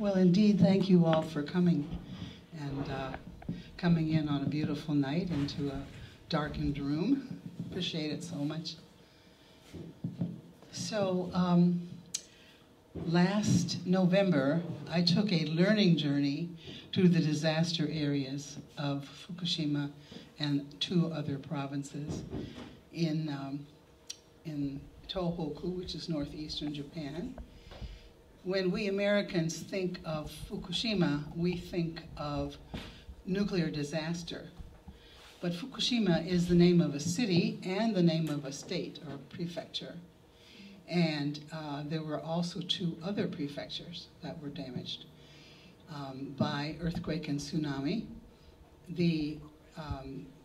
Well, indeed, thank you all for coming and coming in on a beautiful night into a darkened room. Appreciate it so much. So, last November, I took a learning journey to the disaster areas of Fukushima and 2 other provinces in Tohoku, which is northeastern Japan. When we Americans think of Fukushima, we think of nuclear disaster. But Fukushima is the name of a city and the name of a state or prefecture. And there were also 2 other prefectures that were damaged by earthquake and tsunami. The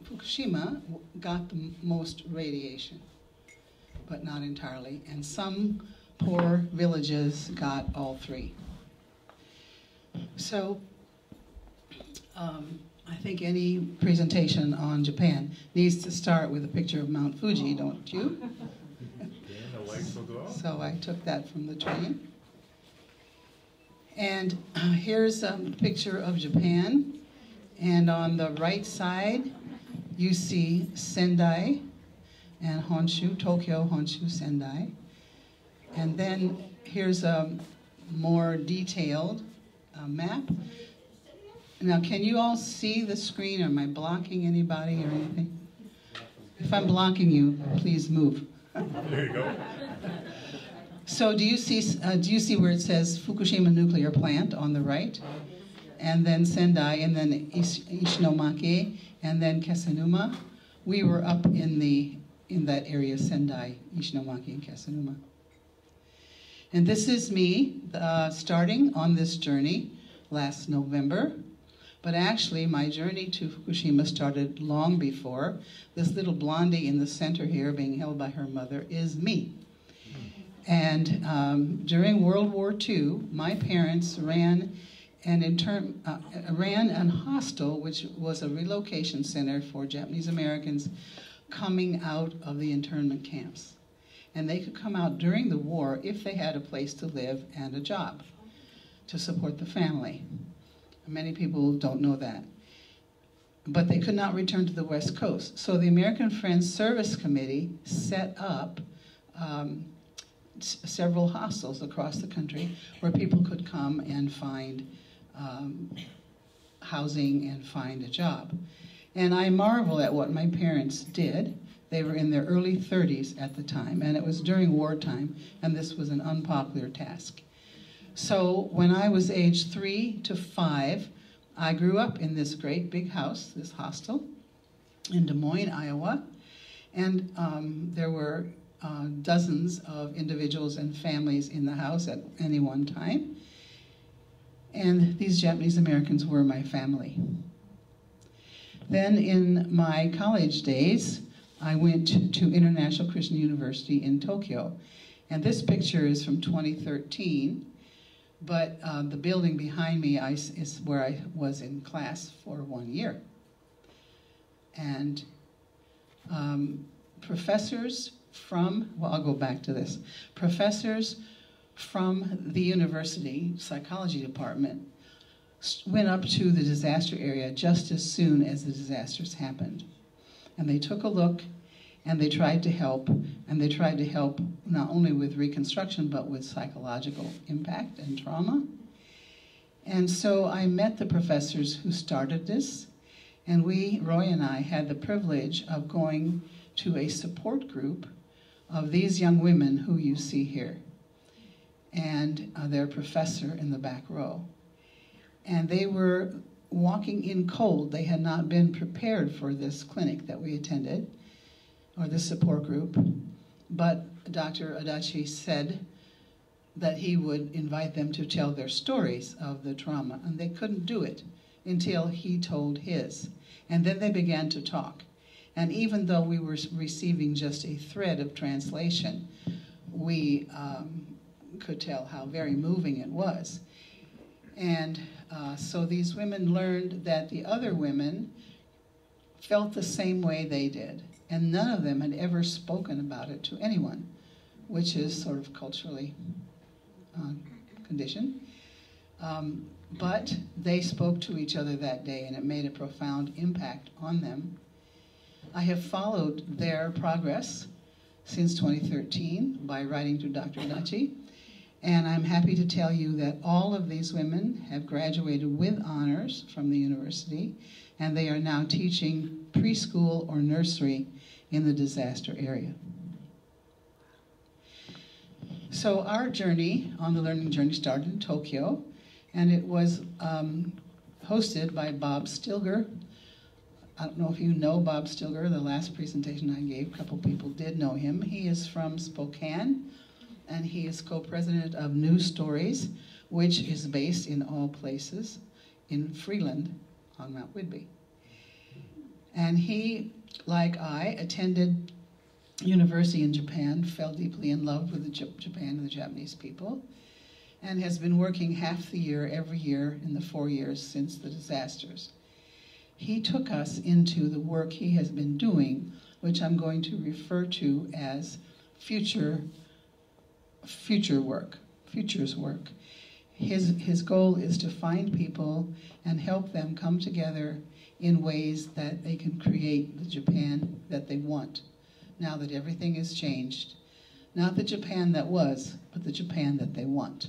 Fukushima got the most radiation, but not entirely. And some poor villages got all 3. So I think any presentation on Japan needs to start with a picture of Mount Fuji, don't you? So I took that from the train. And here's a picture of Japan. And on the right side, you see Sendai and Honshu, Tokyo, Honshu, Sendai. And then here's a more detailed map. Now, can you all see the screen? Am I blocking anybody or anything? If I'm blocking you, please move. There you go. So do you see where it says Fukushima nuclear plant on the right? And then Sendai, and then Ishinomaki, and then Kesenuma. We were up in that area, Sendai, Ishinomaki, and Kesenuma. And this is me starting on this journey last November. But actually, my journey to Fukushima started long before. This little blondie in the center here, being held by her mother, is me. And during World War II, my parents ran an hostel, which was a relocation center for Japanese Americans coming out of the internment camps. And they could come out during the war if they had a place to live and a job to support the family. Many people don't know that. But they could not return to the West Coast. So the American Friends Service Committee set up several hostels across the country where people could come and find housing and find a job. And I marvel at what my parents did. They were in their early 30s at the time, and it was during wartime, and this was an unpopular task. So when I was age 3 to 5, I grew up in this great big house, this hostel, in Des Moines, Iowa. And there were dozens of individuals and families in the house at any one time. And these Japanese Americans were my family. Then in my college days, I went to International Christian University in Tokyo. And this picture is from 2013. But the building behind me is where I was in class for 1 year. And professors from, well, I'll go back to this. Professors from the university psychology department went up to the disaster area just as soon as the disasters happened. And they took a look, and they tried to help, and they tried to help not only with reconstruction, but with psychological impact and trauma. And so I met the professors who started this, and Roy and I, had the privilege of going to a support group of these young women who you see here, and their professor in the back row. And they were walking in cold. They had not been prepared for this clinic that we attended, or this support group, but Dr. Adachi said that he would invite them to tell their stories of the trauma, and they couldn't do it until he told his. And then they began to talk. And even though we were receiving just a thread of translation, we could tell how very moving it was. And so these women learned that the other women felt the same way they did. And none of them had ever spoken about it to anyone, which is sort of culturally conditioned. But they spoke to each other that day, and it made a profound impact on them. I have followed their progress since 2013 by writing to Dr. Dachi, and I'm happy to tell you that all of these women have graduated with honors from the university, and they are now teaching preschool or nursery in the disaster area. So our journey on the learning journey started in Tokyo, and it was hosted by Bob Stilger. I don't know if you know Bob Stilger. The last presentation I gave, a couple people did know him. He is from Spokane, and he is co-president of New Stories, which is based in all places in Freeland on Mount Whidbey. And he, like I, attended university in Japan, fell deeply in love with Japan and the Japanese people, and has been working half the year every year in the 4 years since the disasters. He took us into the work he has been doing, which I'm going to refer to as futures work. His goal is to find people and help them come together in ways that they can create the Japan that they want, now that everything has changed. Not the Japan that was, but the Japan that they want.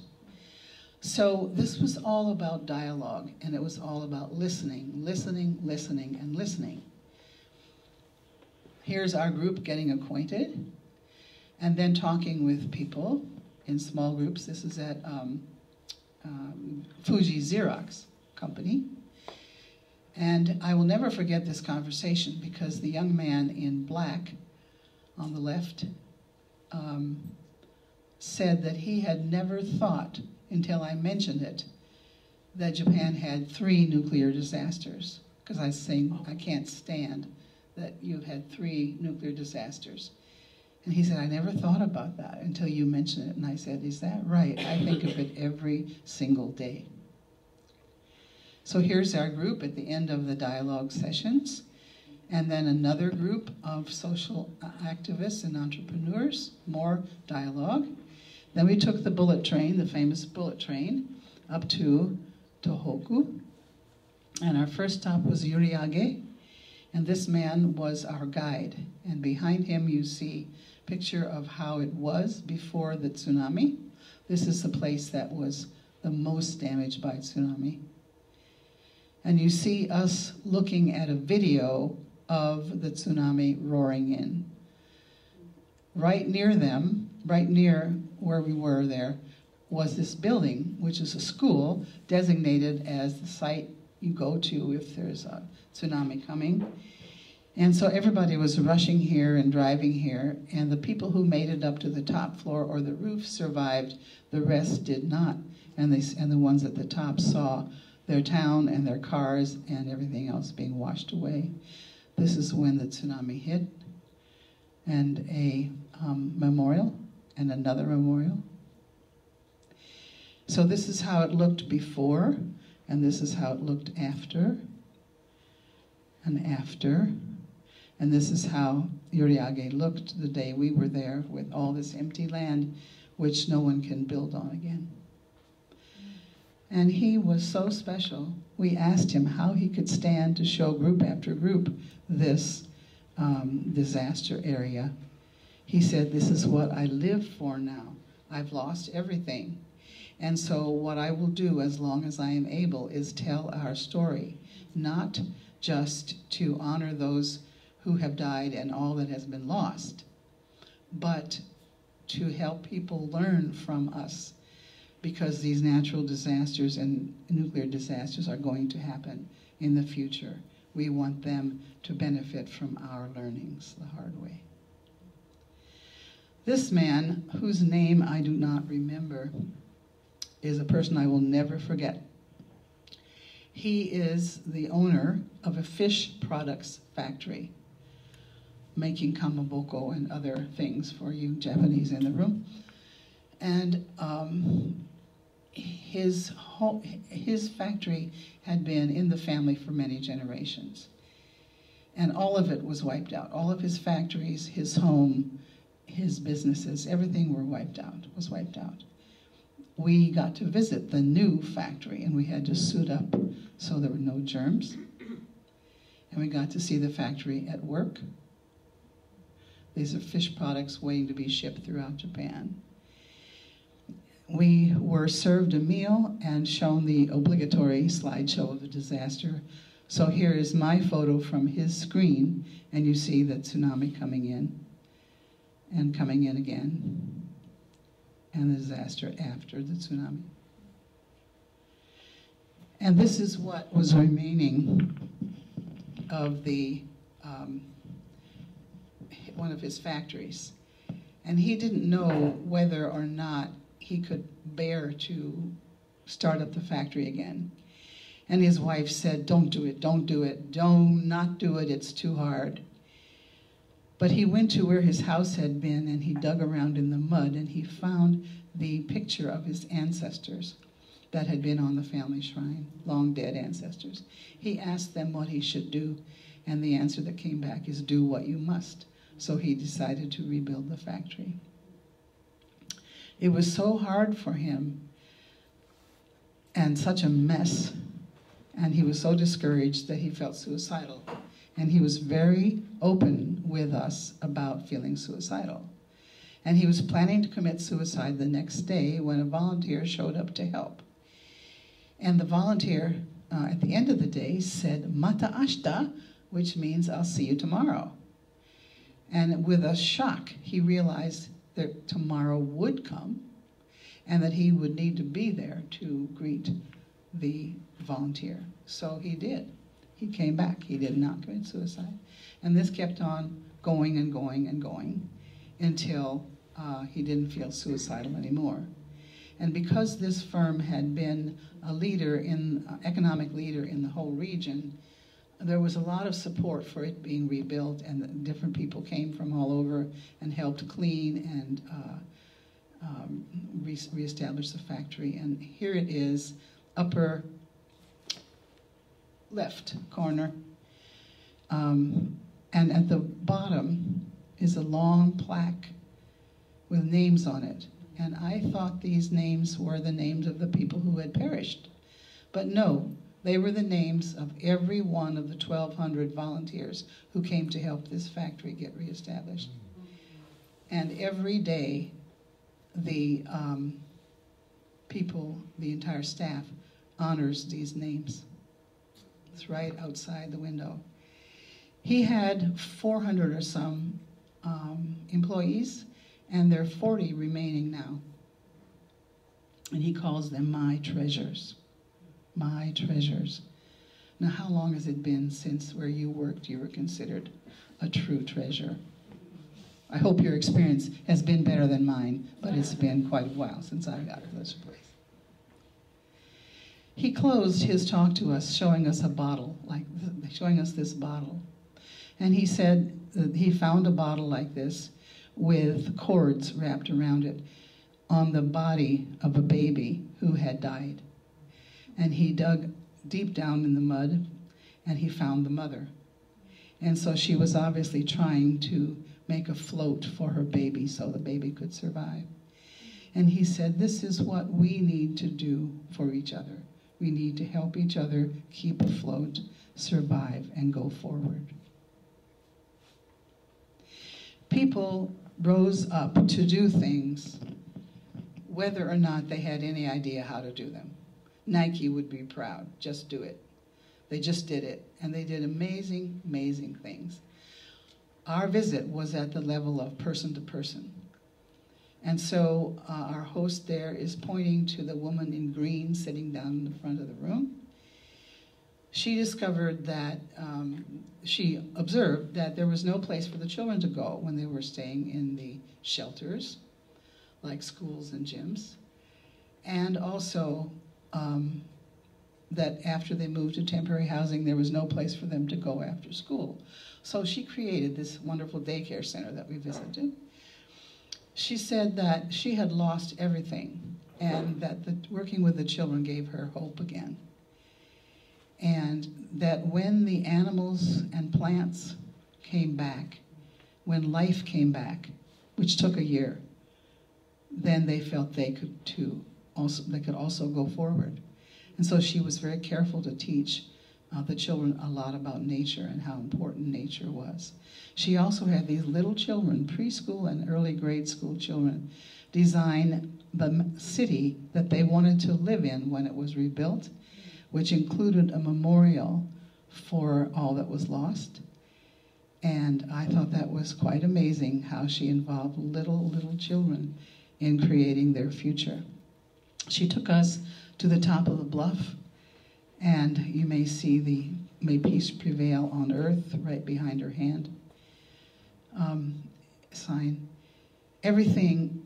So this was all about dialogue, and it was all about listening, and listening. Here's our group getting acquainted, and then talking with people in small groups. This is at Fuji Xerox company. And I will never forget this conversation, because the young man in black on the left said that he had never thought, until I mentioned it, that Japan had 3 nuclear disasters. Because I was saying, I can't stand that you've had 3 nuclear disasters. And he said, I never thought about that until you mentioned it. And I said, is that right? I think of it every single day. So here's our group at the end of the dialogue sessions. And then another group of social activists and entrepreneurs, more dialogue. Then we took the bullet train, the famous bullet train, up to Tohoku. And our first stop was Yuriage. And this man was our guide. And behind him you see a picture of how it was before the tsunami. This is the place that was the most damaged by tsunami. And you see us looking at a video of the tsunami roaring in. Right near them, right near where we were there, was this building, which is a school designated as the site you go to if there's a tsunami coming. And so everybody was rushing here and driving here, and the people who made it up to the top floor or the roof survived, the rest did not. And the ones at the top saw their town and their cars and everything else being washed away. This is when the tsunami hit, and a memorial and another memorial. So this is how it looked before, and this is how it looked after, and after. And this is how Yuriage looked the day we were there, with all this empty land which no one can build on again. And he was so special. We asked him how he could stand to show group after group this disaster area. He said, this is what I live for now. I've lost everything. And so what I will do, as long as I am able, is tell our story, not just to honor those who have died and all that has been lost, but to help people learn from us, because these natural disasters and nuclear disasters are going to happen in the future. We want them to benefit from our learnings the hard way. This man, whose name I do not remember, is a person I will never forget. He is the owner of a fish products factory, making kamaboko and other things for you Japanese in the room. And his factory had been in the family for many generations. And all of it was wiped out. All of his factories, his home, his businesses, everything was wiped out. we got to visit the new factory, and we had to suit up so there were no germs. And we got to see the factory at work. These are fish products waiting to be shipped throughout Japan. We were served a meal and shown the obligatory slideshow of the disaster. So here is my photo from his screen, and you see the tsunami coming in and coming in again, and the disaster after the tsunami. And this is what was remaining of the one of his factories. And he didn't know whether or not he could bear to start up the factory again. And his wife said, don't do it, don't do it, don't not do it, it's too hard. But he went to where his house had been, and he dug around in the mud, and he found the picture of his ancestors that had been on the family shrine, long dead ancestors. He asked them what he should do, and the answer that came back is, do what you must. So he decided to rebuild the factory. It was so hard for him, and such a mess, and he was so discouraged that he felt suicidal. And he was very open with us about feeling suicidal. And he was planning to commit suicide the next day when a volunteer showed up to help. And the volunteer, at the end of the day, said, "Mata ashita," which means, "I'll see you tomorrow." And with a shock, he realized that tomorrow would come and that he would need to be there to greet the volunteer. So he did. He came back. He did not commit suicide. And this kept on going and going and going until he didn't feel suicidal anymore. And because this firm had been a leader economic leader in the whole region, there was a lot of support for it being rebuilt, and different people came from all over and helped clean and reestablish the factory. And here it is, upper left corner. And at the bottom is a long plaque with names on it. And I thought these names were the names of the people who had perished. But no, they were the names of every one of the 1,200 volunteers who came to help this factory get reestablished. And every day, the people, the entire staff, honors these names. It's right outside the window. He had 400 or some employees, and there are 40 remaining now. And he calls them my treasures. My treasures. Now, how long has it been since where you worked you were considered a true treasure? I hope your experience has been better than mine, but it's been quite a while since I got to this place. He closed his talk to us showing us a bottle, showing us this bottle. And he said that he found a bottle like this with cords wrapped around it on the body of a baby who had died. And he dug deep down in the mud, and he found the mother. And so she was obviously trying to make a float for her baby so the baby could survive. And he said, this is what we need to do for each other. We need to help each other keep afloat, survive, and go forward. People rose up to do things whether or not they had any idea how to do them. Nike would be proud. Just do it. They just did it. And they did amazing, amazing things. Our visit was at the level of person to person. And so our host there is pointing to the woman in green sitting down in the front of the room. She discovered that, she observed that there was no place for the children to go when they were staying in the shelters, like schools and gyms. And also that after they moved to temporary housing, there was no place for them to go after school. So she created this wonderful daycare center that we visited. She said that she had lost everything, and that working with the children gave her hope again. And that when the animals and plants came back, when life came back, which took a year, then they felt they could too could also go forward. And so she was very careful to teach the children a lot about nature and how important nature was. She also had these little children, preschool and early grade school children, design the city that they wanted to live in when it was rebuilt, which included a memorial for all that was lost. And I thought that was quite amazing how she involved little children in creating their future. She took us to the top of the bluff, and you may see the "May Peace Prevail on Earth" right behind her hand sign. Everything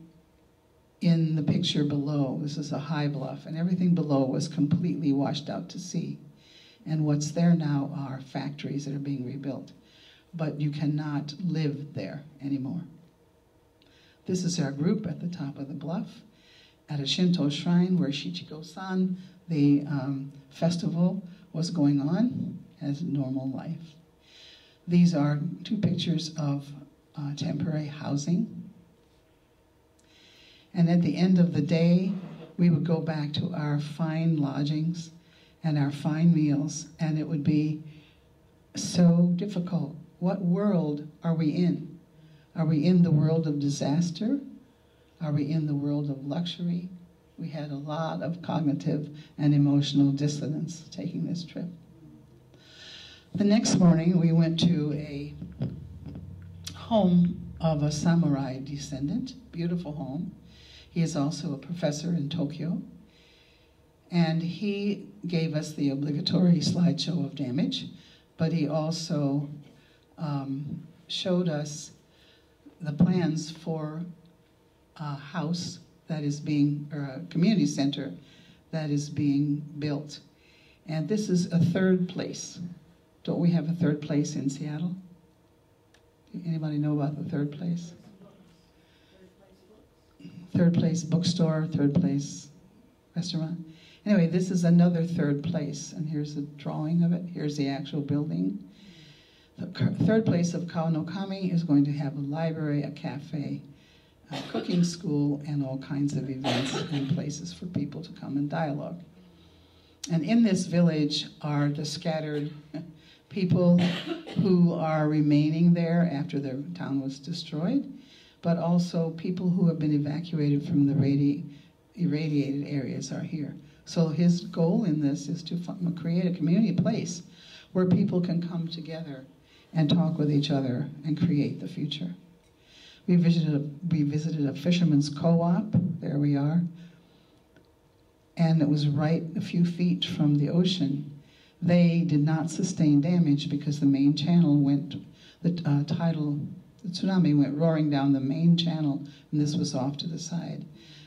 in the picture below, this is a high bluff, and everything below was completely washed out to sea. And what's there now are factories that are being rebuilt. But you cannot live there anymore. This is our group at the top of the bluff at a Shinto shrine where Shichiko-san, the festival, was going on as normal life. These are 2 pictures of temporary housing. And at the end of the day, we would go back to our fine lodgings and our fine meals, and it would be so difficult. What world are we in? Are we in the world of disaster? Are we in the world of luxury? We had a lot of cognitive and emotional dissonance taking this trip. The next morning, we went to a home of a samurai descendant, beautiful home. He is also a professor in Tokyo. And he gave us the obligatory slideshow of damage, but he also showed us the plans for a house that is being, or a community center that is being built. And this is a 3rd place. Don't we have a 3rd place in Seattle? Anybody know about the 3rd place? 3rd place bookstore, 3rd place restaurant. Anyway, this is another 3rd place, and here's a drawing of it. Here's the actual building. The 3rd place of Kawanokami is going to have a library, a cafe, a cooking school, and all kinds of events and places for people to come and dialogue. And in this village are the scattered people who are remaining there after their town was destroyed, but also people who have been evacuated from the irradiated areas are here. So his goal in this is to create a community place where people can come together and talk with each other and create the future. We visited a fisherman's co-op. There we are. And it was right a few feet from the ocean. They did not sustain damage because the main channel went, the tsunami went roaring down the main channel, and this was off to the side.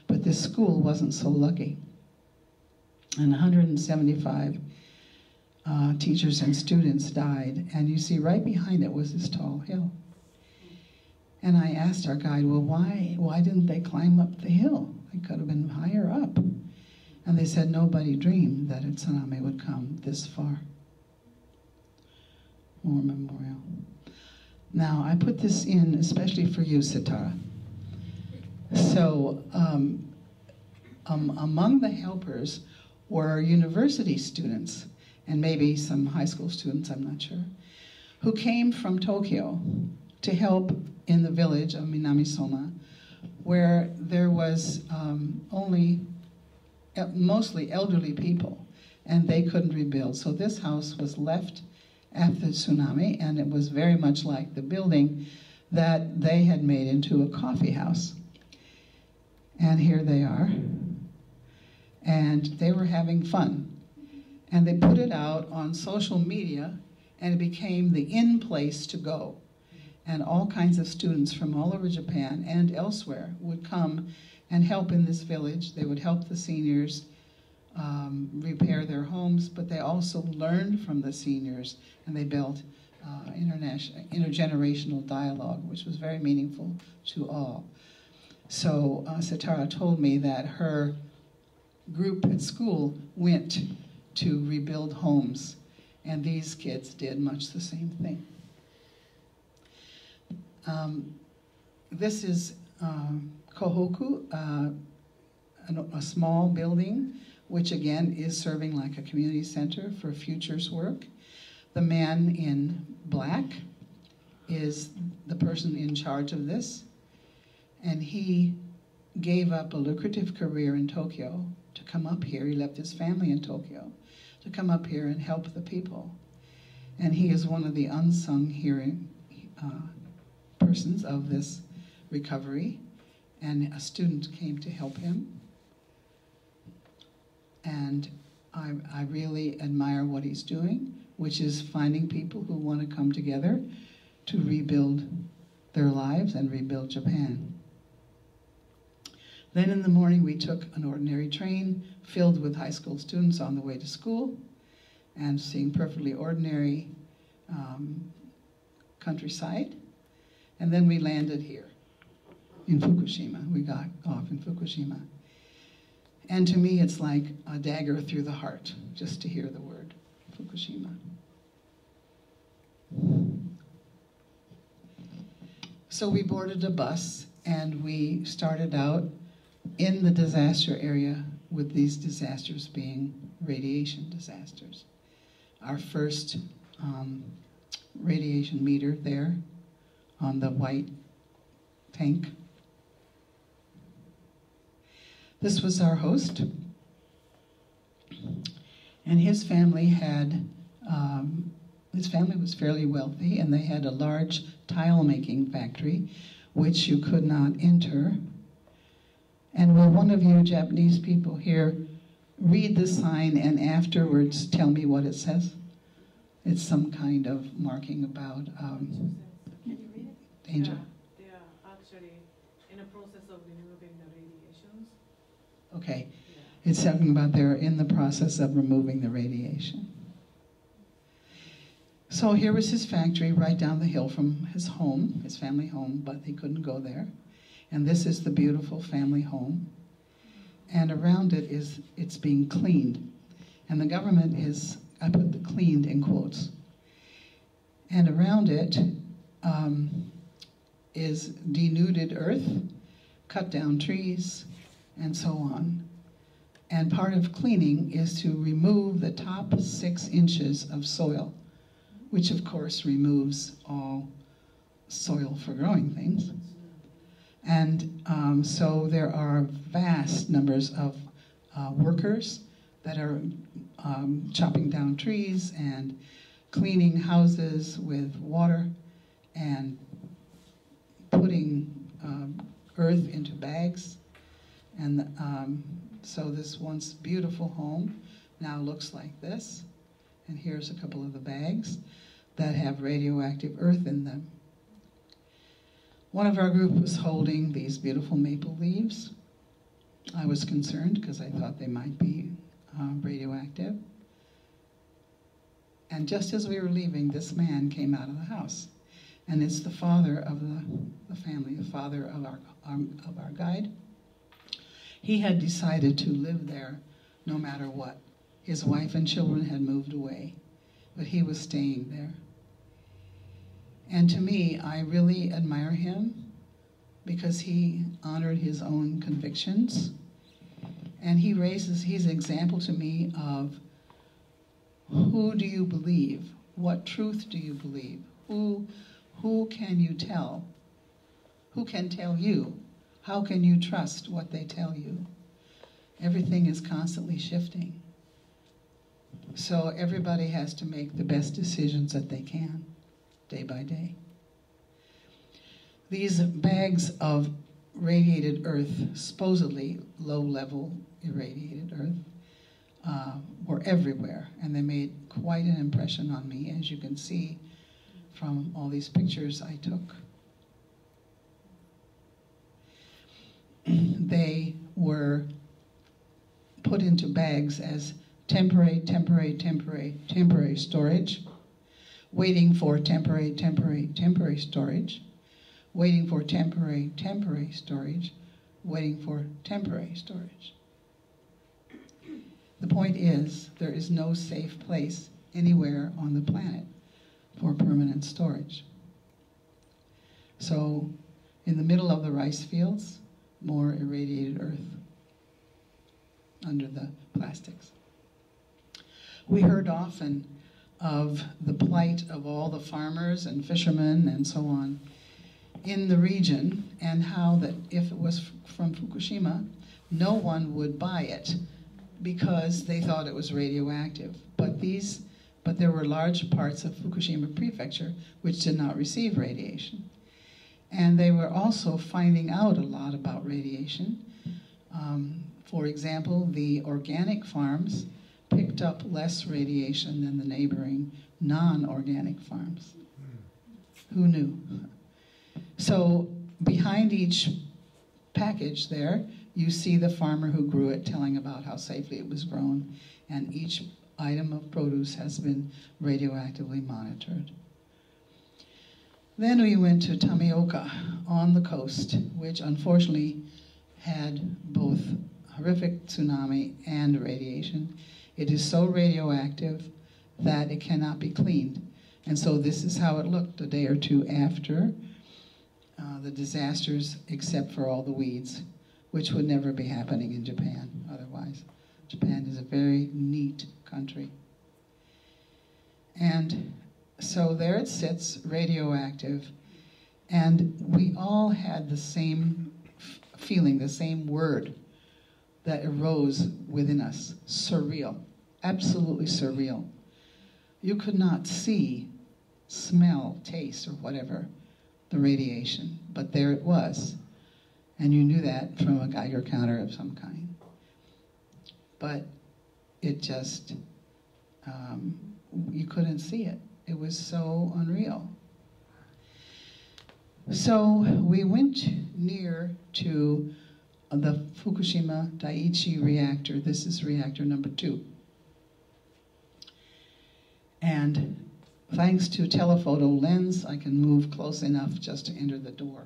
But this school wasn't so lucky. And 175 teachers and students died. And you see right behind it was this tall hill. And I asked our guide, well, why didn't they climb up the hill? They could have been higher up. And they said nobody dreamed that a tsunami would come this far. War memorial. Now, I put this in especially for you, Sitara. So, among the helpers were university students, and maybe some high school students, I'm not sure, who came from Tokyo to help in the village of Minamisoma, where there was mostly elderly people, and they couldn't rebuild. So this house was left after the tsunami, and it was very much like the building that they had made into a coffee house. And here they are. And they were having fun. And they put it out on social media, and it became the in place to go. And all kinds of students from all over Japan and elsewhere would come and help in this village. They would help the seniors repair their homes, but they also learned from the seniors, and they built intergenerational dialogue, which was very meaningful to all. So Sitara told me that her group at school went to rebuild homes, and these kids did much the same thing. This is Kohoku, a small building, which again is serving like a community center for futures work. The man in black is the person in charge of this, and he gave up a lucrative career in Tokyo to come up here. He left his family in Tokyo to come up here and help the people. And he is one of the unsung persons of this recovery. And a student came to help him. And I really admire what he's doing, which is finding people who want to come together to rebuild their lives and rebuild Japan. Then in the morning we took an ordinary train filled with high school students on the way to school and seeing perfectly ordinary countryside. And then we landed here in Fukushima. We got off in Fukushima. And to me it's like a dagger through the heart just to hear the word Fukushima. So we boarded a bus and we started out in the disaster area, with these disasters being radiation disasters. Our first radiation meter there on the white tank. This was our host, and his family was fairly wealthy, and they had a large tile-making factory, which you could not enter. And will one of you Japanese people here read the sign and afterwards tell me what it says? It's some kind of marking about Can you read it? danger. They are actually in a process of removing the radiations. Okay, Yeah. it's talking about they're in the process of removing the radiation. So here was his factory right down the hill from his home, his family home, but he couldn't go there. And this is the beautiful family home. And around it it's being cleaned. And the government is, I put the cleaned in quotes. And around it is denuded earth, cut down trees, and so on. And part of cleaning is to remove the top 6 inches of soil, which of course removes all soil for growing things. And so there are vast numbers of workers that are chopping down trees and cleaning houses with water and putting earth into bags. And so this once beautiful home now looks like this. And here's a couple of the bags that have radioactive earth in them. One of our group was holding these beautiful maple leaves. I was concerned because I thought they might be radioactive. And just as we were leaving, this man came out of the house. And it's the father of the family, the father of our guide. He had decided to live there no matter what. His wife and children had moved away, but he was staying there. And to me, I really admire him because he honored his own convictions. And he's an example to me of who do you believe? What truth do you believe? Who can you tell? Who can tell you? How can you trust what they tell you? Everything is constantly shifting. So everybody has to make the best decisions that they can, day by day. These bags of radiated earth, supposedly low-level irradiated earth, were everywhere, and they made quite an impression on me, as you can see from all these pictures I took. They were put into bags as temporary storage, waiting for temporary storage, waiting for temporary storage, waiting for temporary storage. The point is, there is no safe place anywhere on the planet for permanent storage. So, in the middle of the rice fields, more irradiated earth. under the plastics. We heard often of the plight of all the farmers and fishermen and so on in the region, and how that if it was from Fukushima, no one would buy it because they thought it was radioactive. But there were large parts of Fukushima prefecture which did not receive radiation. And they were also finding out a lot about radiation. For example, the organic farms picked up less radiation than the neighboring non-organic farms. Who knew? So behind each package there, you see the farmer who grew it telling about how safely it was grown, and each item of produce has been radioactively monitored. Then we went to Tamioka on the coast, which unfortunately had both horrific tsunami and radiation. It is so radioactive that it cannot be cleaned. And so this is how it looked a day or two after the disasters, except for all the weeds, which would never be happening in Japan otherwise. Japan is a very neat country. And so there it sits, radioactive, and we all had the same feeling, the same word that arose within us: surreal, absolutely surreal. You could not see, smell, taste, or whatever the radiation, but there it was, and you knew that from a Geiger counter of some kind. But it just, you couldn't see it. It was so unreal. So we went near to the Fukushima Daiichi reactor. This is reactor number 2. And thanks to telephoto lens, I can move close enough just to enter the door.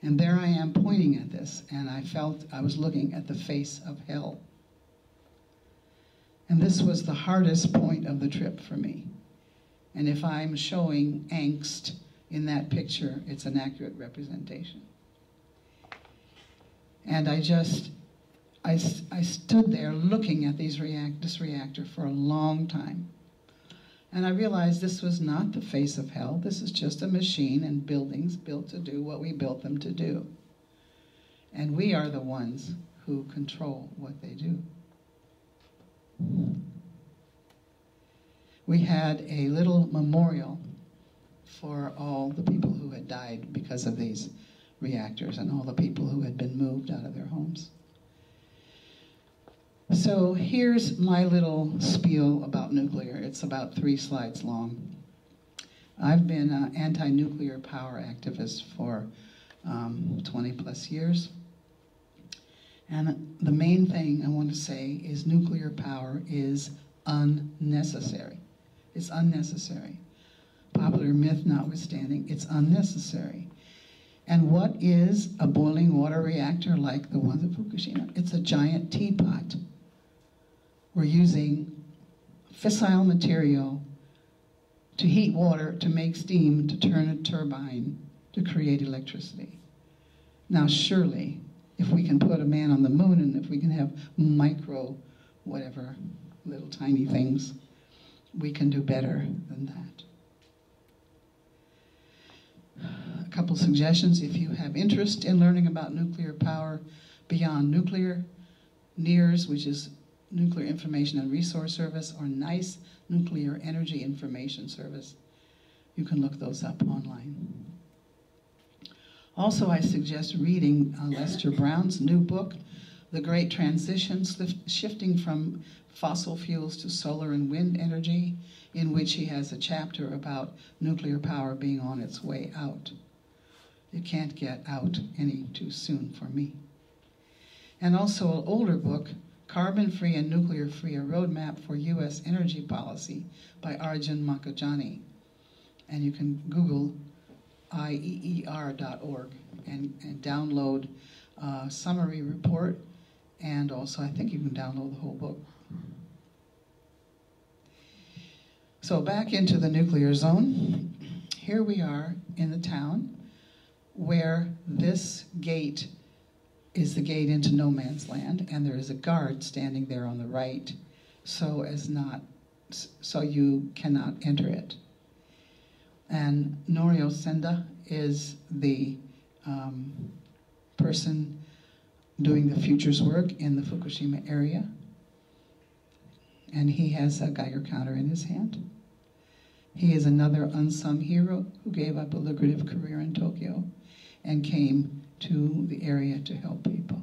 And there I am pointing at this, and I felt I was looking at the face of hell. And this was the hardest point of the trip for me. And if I'm showing angst in that picture, it's an accurate representation. And I stood there looking at this reactor for a long time. And I realized this was not the face of hell. This is just a machine and buildings built to do what we built them to do. And we are the ones who control what they do. We had a little memorial for all the people who had died because of these reactors and all the people who had been moved out of their homes. So here's my little spiel about nuclear. It's about 3 slides long. I've been an anti-nuclear power activist for 20 plus years. And the main thing I want to say is nuclear power is unnecessary. It's unnecessary. Popular myth notwithstanding, it's unnecessary. And what is a boiling water reactor like the ones at Fukushima? It's a giant teapot. We're using fissile material to heat water, to make steam, to turn a turbine, to create electricity. Now surely, if we can put a man on the moon and if we can have micro, whatever, little tiny things, we can do better than that. A couple suggestions: if you have interest in learning about nuclear power beyond nuclear, NIRS, which is Nuclear Information and Resource Service, or NICE, Nuclear Energy Information Service, you can look those up online. Also, I suggest reading Lester Brown's new book, The Great Transition, Shifting from Fossil Fuels to Solar and Wind Energy, in which he has a chapter about nuclear power being on its way out. It can't get out any too soon for me. And also an older book, Carbon-Free and Nuclear-Free, A Roadmap for U.S. Energy Policy by Arjun Makhijani. And you can Google IEER.org and download a summary report, and also I think you can download the whole book. So back into the nuclear zone. Here we are in the town where this gate is the gate into no man's land, and there is a guard standing there on the right, so you cannot enter it. And Norio Senda is the person doing the futures work in the Fukushima area, and he has a Geiger counter in his hand. He is another unsung hero who gave up a lucrative career in Tokyo and came to the area to help people.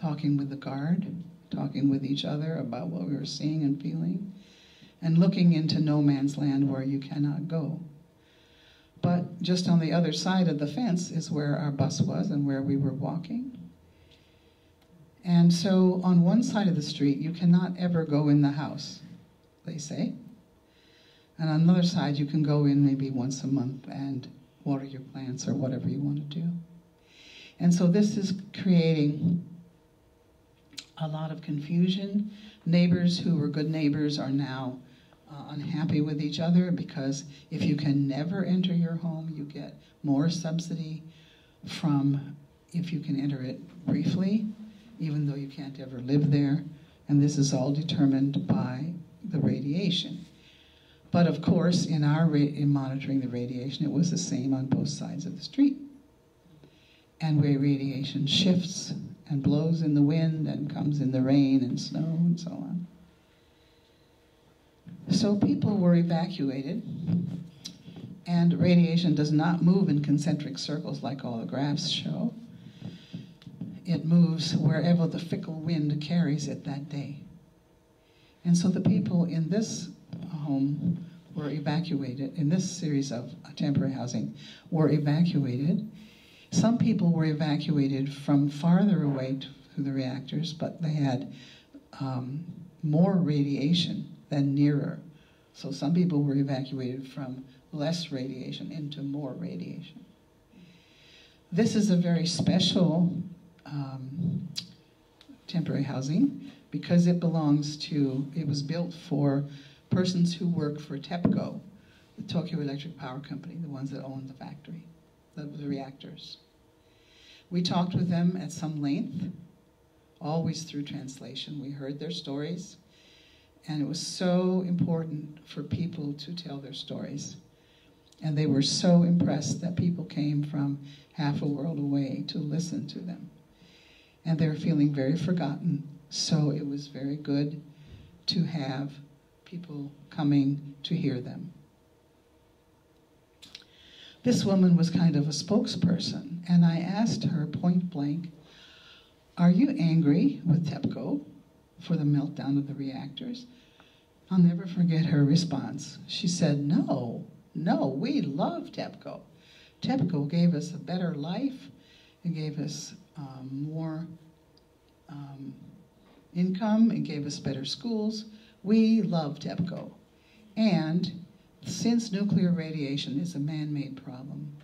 Talking with the guard, talking with each other about what we were seeing and feeling, and looking into no man's land where you cannot go. But just on the other side of the fence is where our bus was and where we were walking. And so on one side of the street, you cannot ever go in the house, they say. And on the other side, you can go in maybe once a month and water your plants or whatever you want to do. And so this is creating a lot of confusion. Neighbors who were good neighbors are now unhappy with each other, because if you can never enter your home, you get more subsidy from if you can enter it briefly, even though you can't ever live there. And this is all determined by the radiation. But of course, in monitoring the radiation, it was the same on both sides of the street. And where radiation shifts and blows in the wind and comes in the rain and snow and so on. So people were evacuated, and radiation does not move in concentric circles like all the graphs show. It moves wherever the fickle wind carries it that day. And so the people in this home were evacuated, in this series of temporary housing, were evacuated. Some people were evacuated from farther away to the reactors, but they had more radiation than nearer. So some people were evacuated from less radiation into more radiation. This is a very special temporary housing because it was built for persons who work for TEPCO, the Tokyo Electric Power Company, the ones that own the factory, the reactors. We talked with them at some length, always through translation. We heard their stories, and it was so important for people to tell their stories. And they were so impressed that people came from half a world away to listen to them. And they were feeling very forgotten, so it was very good to have people coming to hear them. This woman was kind of a spokesperson, and I asked her point blank, "Are you angry with TEPCO for the meltdown of the reactors?" I'll never forget her response. She said, no, we love TEPCO. TEPCO gave us a better life. It gave us more income. It gave us better schools. We love TEPCO. And since nuclear radiation is a man-made problem,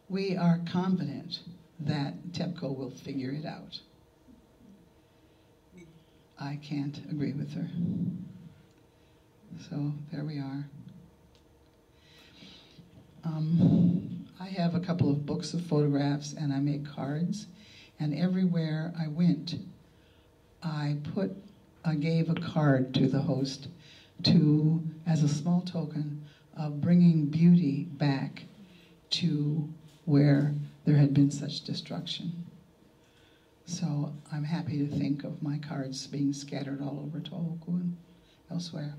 we are confident that TEPCO will figure it out. I can't agree with her. So there we are. I have a couple of books of photographs, and I make cards. And everywhere I went, I gave a card to the host as a small token of bringing beauty back to where there had been such destruction. So I'm happy to think of my cards being scattered all over Tohoku and elsewhere.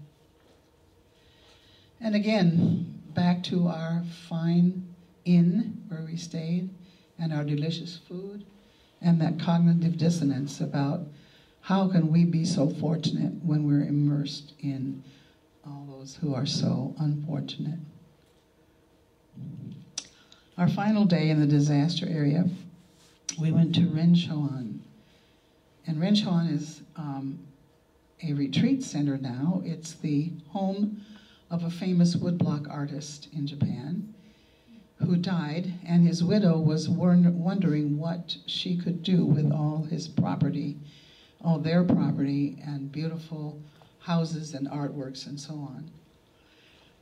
And again, back to our fine inn where we stayed, and our delicious food, and that cognitive dissonance about how can we be so fortunate when we're immersed in all those who are so unfortunate. Our final day in the disaster area, we went to Renchoan. And Renchoan is a retreat center now. It's the home of a famous woodblock artist in Japan who died, and his widow was wondering what she could do with all his property, all their property, and beautiful houses and artworks and so on.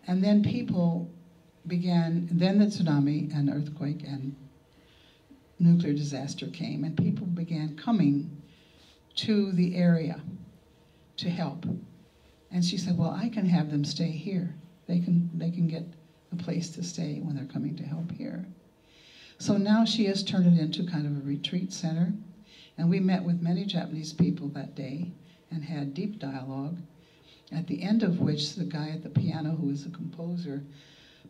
And then people began, then the tsunami and earthquake and nuclear disaster came, and people began coming to the area to help. And she said, well, I can have them stay here. They can get a place to stay when they're coming to help here. So now she has turned it into kind of a retreat center. And we met with many Japanese people that day and had deep dialogue, at the end of which the guy at the piano, who is a composer,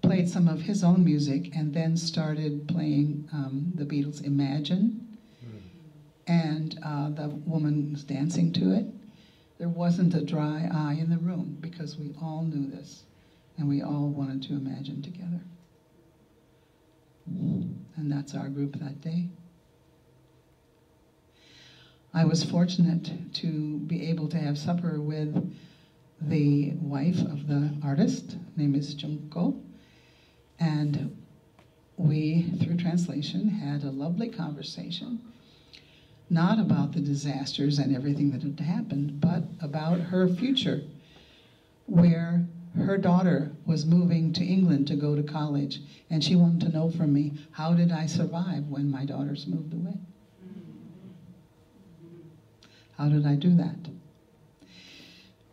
played some of his own music and then started playing the Beatles' Imagine. And the woman was dancing to it. There wasn't a dry eye in the room because we all knew this and we all wanted to imagine together. And that's our group that day. I was fortunate to be able to have supper with the wife of the artist, her name is Junko, and we, through translation, had a lovely conversation, not about the disasters and everything that had happened, but about her future, where her daughter was moving to England to go to college, and she wanted to know from me, how did I survive when my daughters moved away? How did I do that?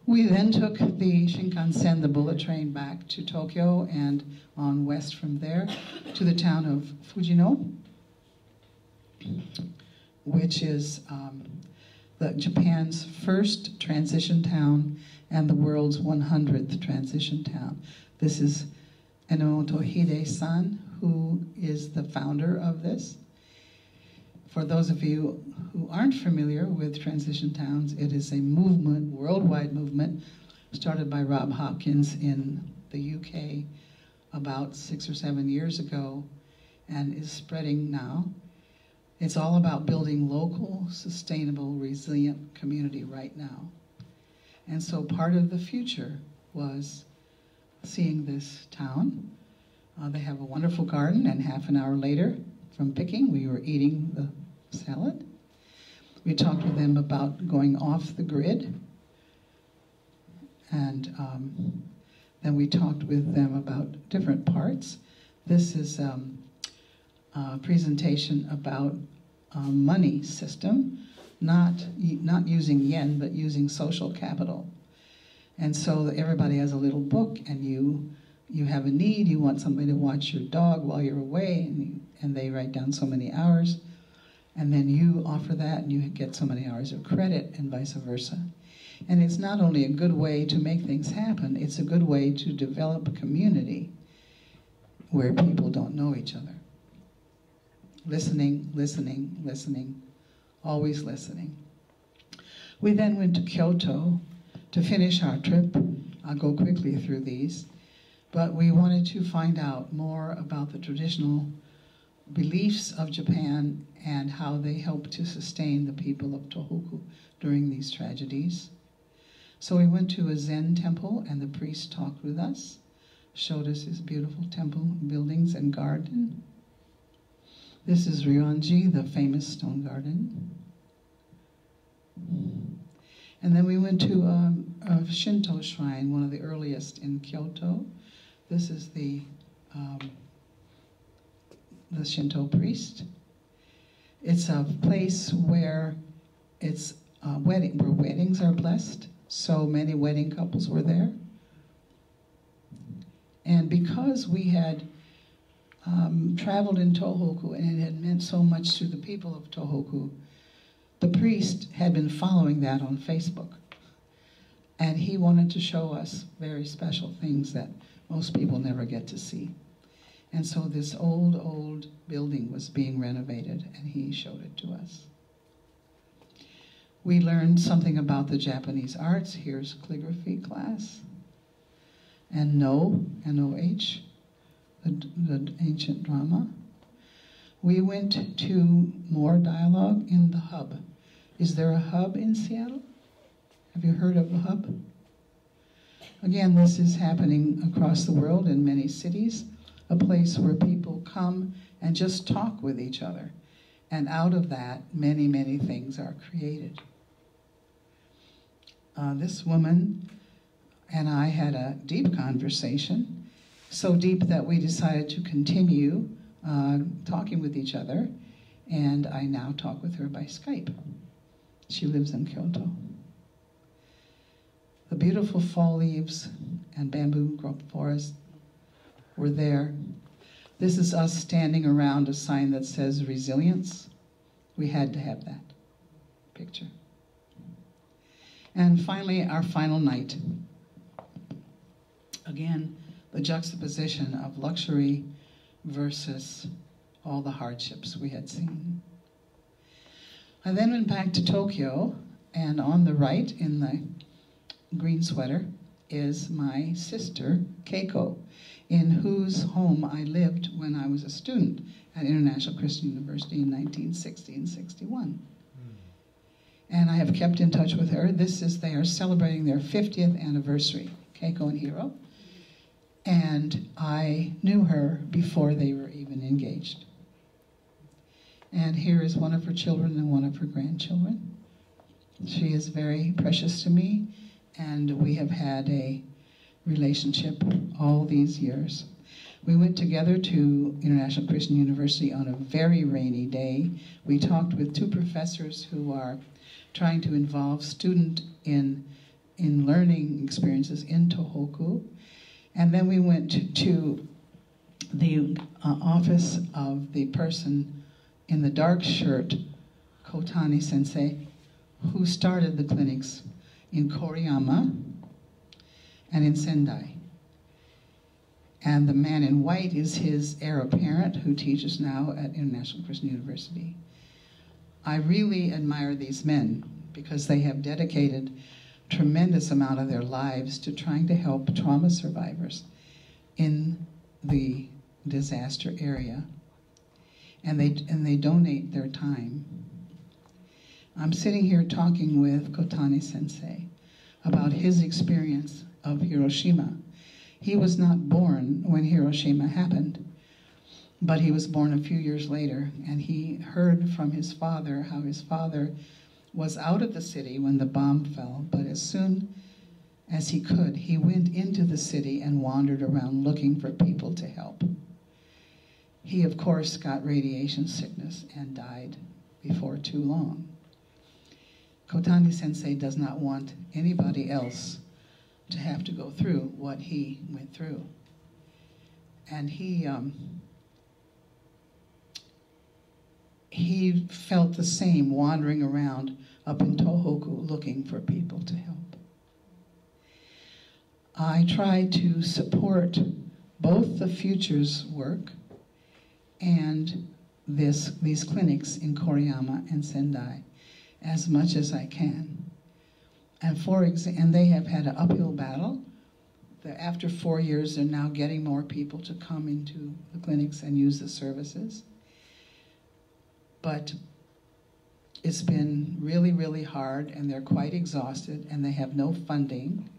We then took the Shinkansen, the bullet train, back to Tokyo and on west from there to the town of Fujino, which is Japan's first transition town and the world's 100th transition town. This is Enomoto Hide-san, who is the founder of this. For those of you who aren't familiar with transition towns, it is a movement, worldwide movement, started by Rob Hopkins in the UK about 6 or 7 years ago and is spreading now. It's all about building local, sustainable, resilient community right now. And so part of the future was seeing this town. They have a wonderful garden, and half an hour later from picking, we were eating the salad. We talked with them about going off the grid, and then we talked with them about different parts. This is a presentation about a money system, not using yen, but using social capital. And so everybody has a little book, and you have a need, you want somebody to watch your dog while you're away, and they write down so many hours, and then you offer that, and you get so many hours of credit, and vice versa. And it's not only a good way to make things happen, it's a good way to develop a community where people don't know each other. Listening, listening, listening, always listening. We then went to Kyoto to finish our trip. I'll go quickly through these. But we wanted to find out more about the traditional beliefs of Japan and how they help to sustain the people of Tohoku during these tragedies. So we went to a Zen temple, and the priest talked with us, showed us his beautiful temple buildings and garden. This is Ryoanji, the famous stone garden. And then we went to a Shinto shrine, one of the earliest in Kyoto. This is the Shinto priest. It's a place where it's where weddings are blessed. So many wedding couples were there. And because we had traveled in Tohoku and it had meant so much to the people of Tohoku, the priest had been following that on Facebook. And he wanted to show us very special things that most people never get to see. And so this old building was being renovated, and he showed it to us. We learned something about the Japanese arts. Here's calligraphy class. And N-O-H, the ancient drama. We went to more dialogue in the hub. Is there a hub in Seattle? Have you heard of a hub? Again, this is happening across the world in many cities, a place where people come and just talk with each other. And out of that, many, many things are created. This woman and I had a deep conversation. so deep that we decided to continue talking with each other, and I now talk with her by Skype. She lives in Kyoto. The beautiful fall leaves and bamboo forest were there. This is us standing around a sign that says resilience. We had to have that picture. And finally, our final night. Again, the juxtaposition of luxury versus all the hardships we had seen. I then went back to Tokyo, and on the right, in the green sweater, is my sister, Keiko, in whose home I lived when I was a student at International Christian University in 1960 and 61. And I have kept in touch with her. They are celebrating their 50th anniversary, Keiko and Hiro. And I knew her before they were even engaged. And here is one of her children and one of her grandchildren. She is very precious to me, and we have had a relationship all these years. We went together to International Christian University on a very rainy day. We talked with two professors who are trying to involve student in learning experiences in Tohoku. And then we went to the office of the person in the dark shirt, Kotani Sensei, who started the clinics in Koriyama and in Sendai. And the man in white is his heir apparent, who teaches now at International Christian University. I really admire these men because they have dedicated a tremendous amount of their lives to trying to help trauma survivors in the disaster area. And they donate their time. I'm sitting here talking with Kotani Sensei about his experience of Hiroshima. He was not born when Hiroshima happened, but he was born a few years later, and he heard from his father how his father was out of the city when the bomb fell, but as soon as he could, he went into the city and wandered around looking for people to help. He, of course, got radiation sickness and died before too long. Kotani Sensei does not want anybody else to have to go through what he went through. And he felt the same wandering around up in Tohoku looking for people to help. I try to support both the Futures work and these clinics in Koriyama and Sendai as much as I can. And they have had an uphill battle. After 4 years, they're now getting more people to come into the clinics and use the services. But it's been really, really hard, and they're quite exhausted, and they have no funding.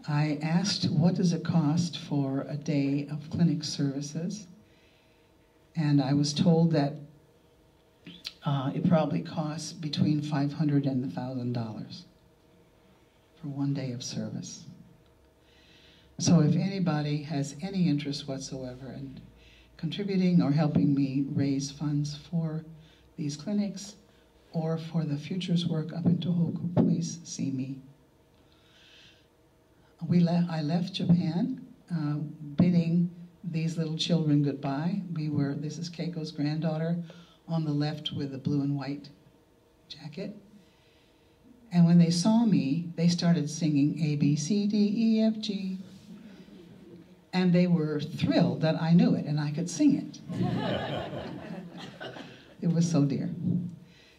I asked, what does it cost for a day of clinic services? And I was told that it probably costs between $500 and $1,000 for 1 day of service. So if anybody has any interest whatsoever in contributing or helping me raise funds for these clinics or for the Futures work up in Tohoku, please see me. I left Japan bidding these little children goodbye. This is Keiko's granddaughter on the left with the blue and white jacket. And when they saw me, they started singing A, B, C, D, E, F, G. And they were thrilled that I knew it and I could sing it. It was so dear.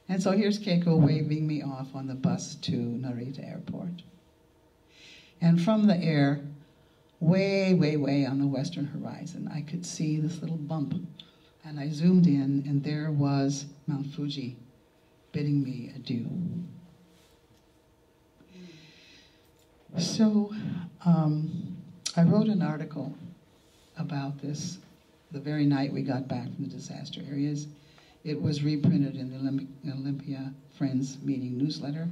And so here's Keiko waving me off on the bus to Narita Airport. And from the air, way, way, way on the western horizon, I could see this little bump. And I zoomed in, and there was Mount Fuji bidding me adieu. So I wrote an article about this the very night we got back from the disaster areas. It was reprinted in the Olympia Friends Meeting newsletter.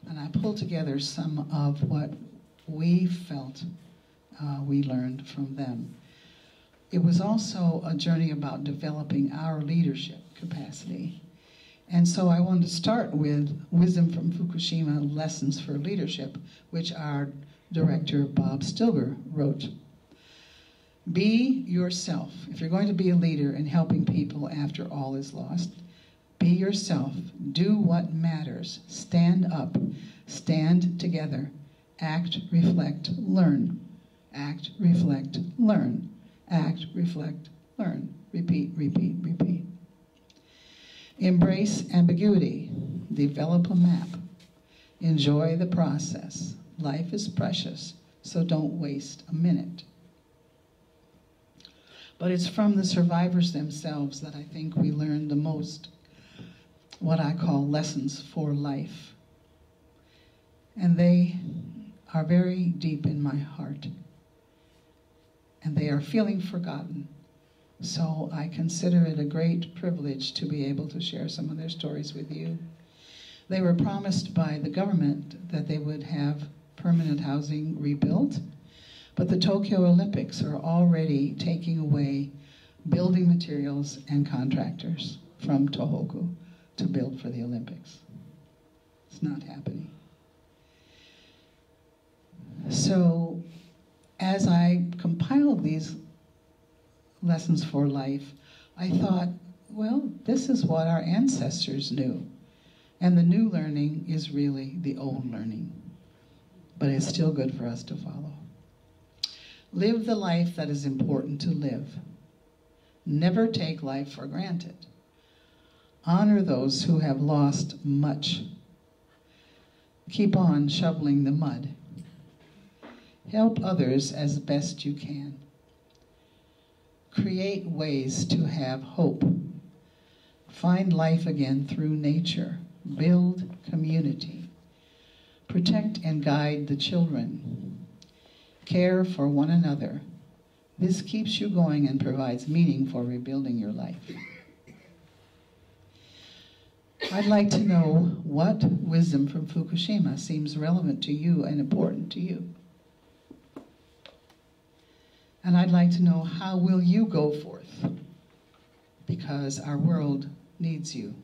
And I pulled together some of what we felt we learned from them. It was also a journey about developing our leadership capacity. And so I wanted to start with Wisdom from Fukushima, Lessons for Leadership, which our director, Bob Stilger, wrote. Be yourself. If you're going to be a leader in helping people after all is lost, be yourself. Do what matters. Stand up. Stand together. Act, reflect, learn. Act, reflect, learn. Act, reflect, learn. Repeat, repeat, repeat. Embrace ambiguity. Develop a map. Enjoy the process. Life is precious, so don't waste a minute. But it's from the survivors themselves that I think we learn the most, what I call lessons for life. And they are very deep in my heart. And they are feeling forgotten. So I consider it a great privilege to be able to share some of their stories with you. They were promised by the government that they would have permanent housing rebuilt, but the Tokyo Olympics are already taking away building materials and contractors from Tohoku to build for the Olympics. It's not happening. So as I compiled these lessons for life, I thought, well, this is what our ancestors knew. And the new learning is really the old learning. But it's still good for us to follow. Live the life that is important to live. Never take life for granted. Honor those who have lost much. Keep on shoveling the mud. Help others as best you can. Create ways to have hope. Find life again through nature. Build community. Protect and guide the children. Care for one another. This keeps you going and provides meaning for rebuilding your life. I'd like to know what wisdom from Fukushima seems relevant to you and important to you. And I'd like to know, how will you go forth? Because our world needs you.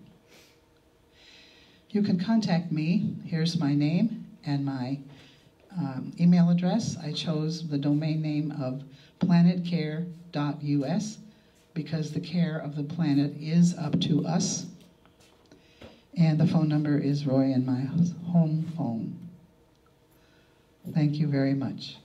You can contact me. Here's my name and my email address. I chose the domain name of planetcare.us because the care of the planet is up to us. And the phone number is Roy and my home phone. Thank you very much.